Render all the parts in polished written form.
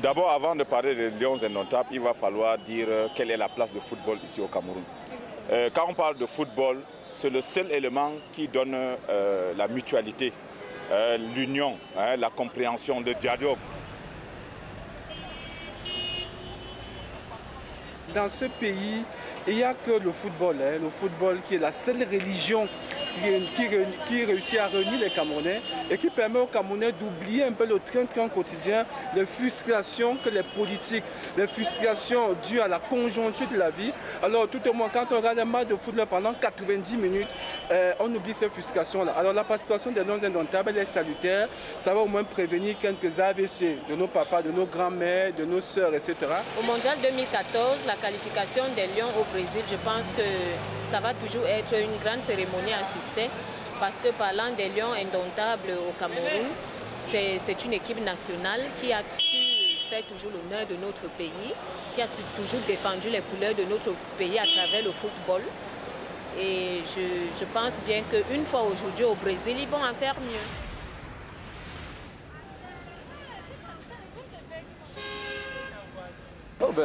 D'abord, avant de parler des Lions indomptables, il va falloir dire quelle est la place du football ici au Cameroun. Quand on parle de football, c'est le seul élément qui donne la mutualité, l'union, la compréhension, le dialogue. Dans ce pays, il n'y a que le football qui est la seule religion qui réussit à réunir les Camerounais et qui permet aux Camerounais d'oublier un peu le train-train quotidien, les frustrations que les politiques, les frustrations dues à la conjoncture de la vie. Alors tout au moins, quand on regarde un match de football pendant 90 minutes, on oublie ces frustrations-là. Alors la participation des Lions indomptables, elle est salutaire. Ça va au moins prévenir quelques AVC de nos papas, de nos grands-mères, de nos sœurs, etc. Au Mondial 2014, la qualification des Lions au Brésil, je pense que ça va toujours être une grande cérémonie à succès parce que parlant des Lions indomptables au Cameroun, c'est une équipe nationale qui a su faire toujours l'honneur de notre pays, qui a toujours défendu les couleurs de notre pays à travers le football. Et je pense bien qu'une fois aujourd'hui au Brésil, ils vont en faire mieux.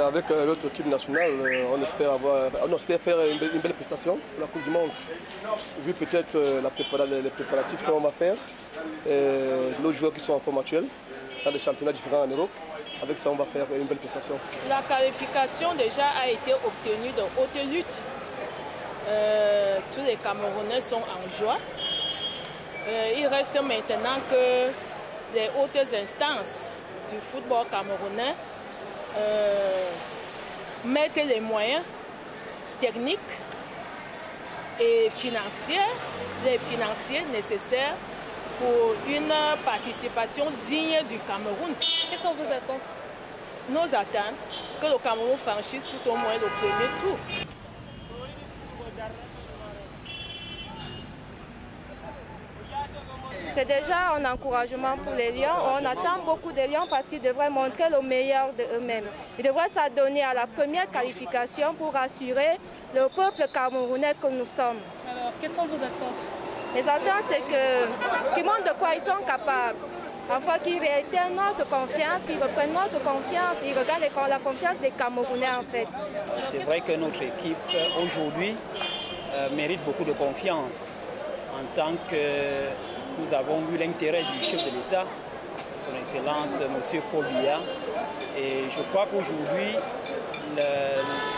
Avec notre équipe nationale, on espère faire une belle prestation pour la Coupe du Monde. Vu peut-être les préparatifs qu'on va faire, nos joueurs qui sont en forme actuelle, dans des championnats différents en Europe, avec ça on va faire une belle prestation. La qualification déjà a été obtenue de haute lutte. Tous les Camerounais sont en joie. Il reste maintenant que les hautes instances du football camerounais mettre les moyens techniques et financiers nécessaires pour une participation digne du Cameroun. Quelles sont vos attentes? Nos attentes, que le Cameroun franchisse tout au moins le premier tour. C'est déjà un encouragement pour les Lions. On attend beaucoup des Lions parce qu'ils devraient montrer le meilleur d'eux-mêmes. Ils devraient s'adonner à la première qualification pour assurer le peuple camerounais que nous sommes. Alors, quelles sont vos attentes? Les attentes, c'est qu'ils montrent de quoi ils sont capables. Afin qu'ils réitèrent notre confiance, qu'ils reprennent notre confiance, ils regardent la confiance des Camerounais en fait. C'est vrai que notre équipe aujourd'hui mérite beaucoup de confiance en tant que nous avons eu l'intérêt du chef de l'État, son Excellence M. Paul Biya. Et je crois qu'aujourd'hui,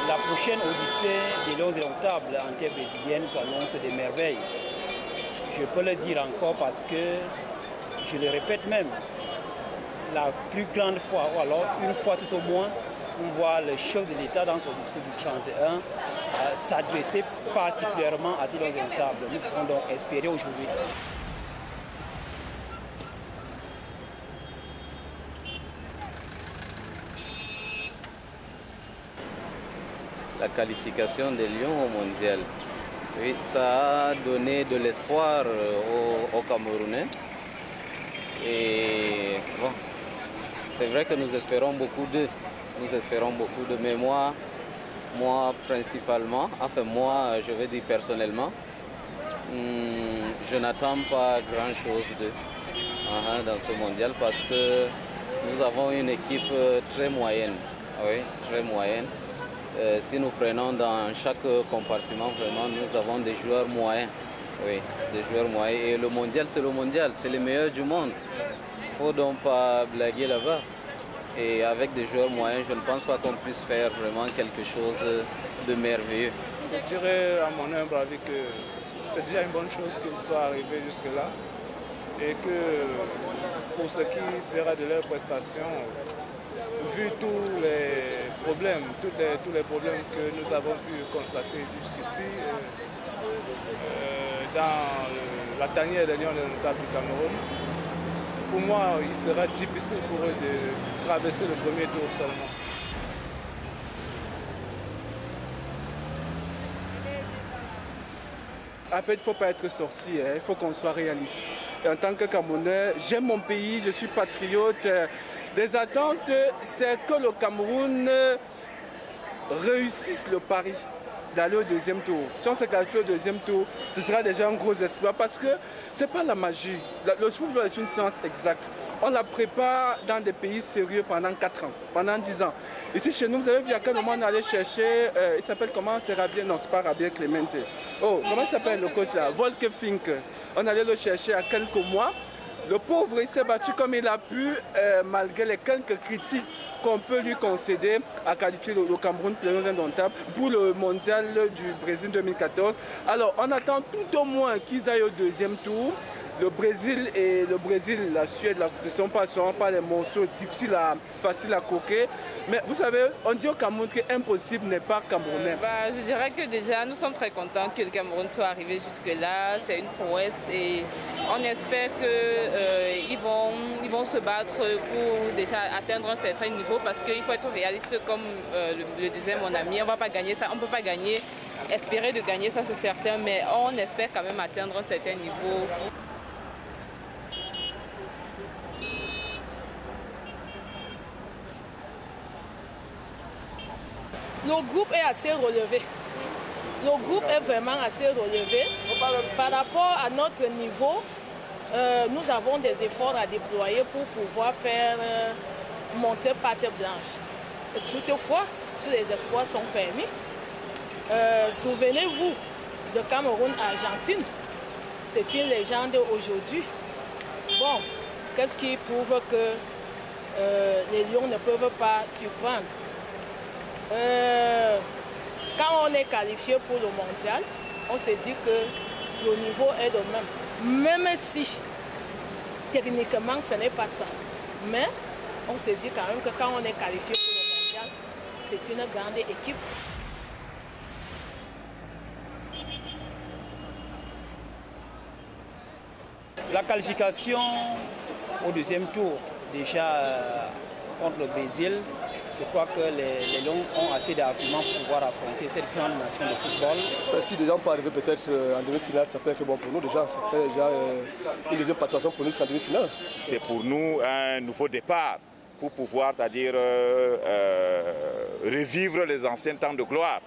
la prochaine odyssée des Lions indomptables en terre brésilienne nous annonce des merveilles. Je peux le dire encore parce que, je le répète même, la plus grande fois, ou alors une fois tout au moins, on voit le chef de l'État dans son discours du 31 s'adresser particulièrement à ces Lions indomptables. Nous pouvons donc espérer aujourd'hui. La qualification des Lions au mondial. Oui, ça a donné de l'espoir aux Camerounais. Et bon, c'est vrai que nous espérons beaucoup d'eux. Nous espérons beaucoup de mémoire. Moi principalement, enfin moi je vais dire personnellement, je n'attends pas grand chose d'eux dans ce mondial parce que nous avons une équipe très moyenne. Oui, très moyenne. Si nous prenons dans chaque compartiment, vraiment, nous avons des joueurs moyens. Oui, des joueurs moyens. Et le mondial, c'est les meilleurs du monde. Il ne faut donc pas blaguer là-bas. Et avec des joueurs moyens, je ne pense pas qu'on puisse faire vraiment quelque chose de merveilleux. Je dirais à mon humble avis que c'est déjà une bonne chose qu'ils soient arrivés jusque-là. Et que pour ce qui sera de leur prestation, vu tous les problèmes, tous les problèmes que nous avons pu constater jusqu'ici dans la tanière des Lions indomptables du Cameroun, pour moi, il sera difficile pour eux de traverser le premier tour seulement. En fait, il ne faut pas être sorcier, il faut qu'on soit réaliste. Et en tant que Camerounais, j'aime mon pays, je suis patriote. Des attentes, c'est que le Cameroun réussisse le pari d'aller au deuxième tour. Si on se qualifie au deuxième tour, ce sera déjà un gros exploit parce que ce n'est pas la magie. Le football est une science exacte. On la prépare dans des pays sérieux pendant 4 ans, pendant 10 ans. Ici chez nous, vous avez vu à quel moment on allait chercher, il s'appelle comment, c'est Rabien, non c'est pas Rabien Clemente. Oh, comment s'appelle le coach là, Volker Fink. On allait le chercher à quelques mois. Le pauvre, il s'est battu comme il a pu, malgré les quelques critiques qu'on peut lui concéder, à qualifier le Cameroun indomptable pour le mondial du Brésil 2014. Alors, on attend tout au moins qu'ils aillent au deuxième tour. Le Brésil, la Suède, ce ne seront pas les morceaux difficiles, faciles à croquer. Mais vous savez, on dit au Cameroun qu'impossible n'est pas camerounais. Je dirais que déjà, nous sommes très contents que le Cameroun soit arrivé jusque-là. C'est une prouesse et on espère qu'ils vont se battre pour déjà atteindre un certain niveau parce qu'il faut être réaliste comme le disait mon ami. On ne va pas gagner ça, on ne peut pas gagner, espérer de gagner ça c'est certain, mais on espère quand même atteindre un certain niveau. Le groupe est assez relevé. Le groupe est vraiment assez relevé. Par rapport à notre niveau, nous avons des efforts à déployer pour pouvoir faire monter patte blanche. Toutefois, tous les espoirs sont permis. Souvenez-vous de Cameroun-Argentine. C'est une légende aujourd'hui. Bon, qu'est-ce qui prouve que les Lions ne peuvent pas surprendre? Quand on est qualifié pour le mondial, on se dit que le niveau est le même. Même si techniquement ce n'est pas ça. Mais on se dit quand même que quand on est qualifié pour le mondial, c'est une grande équipe. La qualification au deuxième tour, déjà contre le Brésil, je crois que les Lions ont assez d'arguments pour pouvoir affronter cette grande nation de football. Si déjà on peut arriver peut-être en demi-finale, ça peut être bon pour nous déjà. Ça fait déjà une deuxième participation pour nous en demi-finale. C'est pour nous un nouveau départ pour pouvoir, c'est-à-dire revivre les anciens temps de gloire.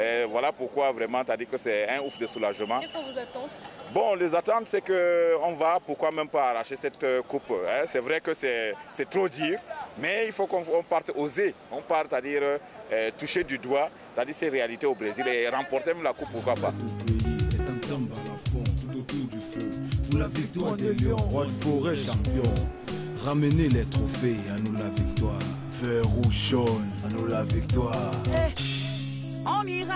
Et voilà pourquoi vraiment, c'est-à-dire que c'est un ouf de soulagement. Quelles sont vos attentes? Bon, les attentes, c'est qu'on va, pourquoi même pas arracher cette coupe. Hein. C'est vrai que c'est trop dire, mais il faut qu'on parte oser. On parte, c'est-à-dire toucher du doigt, c'est-à-dire ces réalités au Brésil et remporter même la coupe, pourquoi pas. Pour la victoire des Lions, roi de forêt champion. Ramenez les trophées, à nous la victoire. Vert rouge jaune, à nous la victoire. On ira.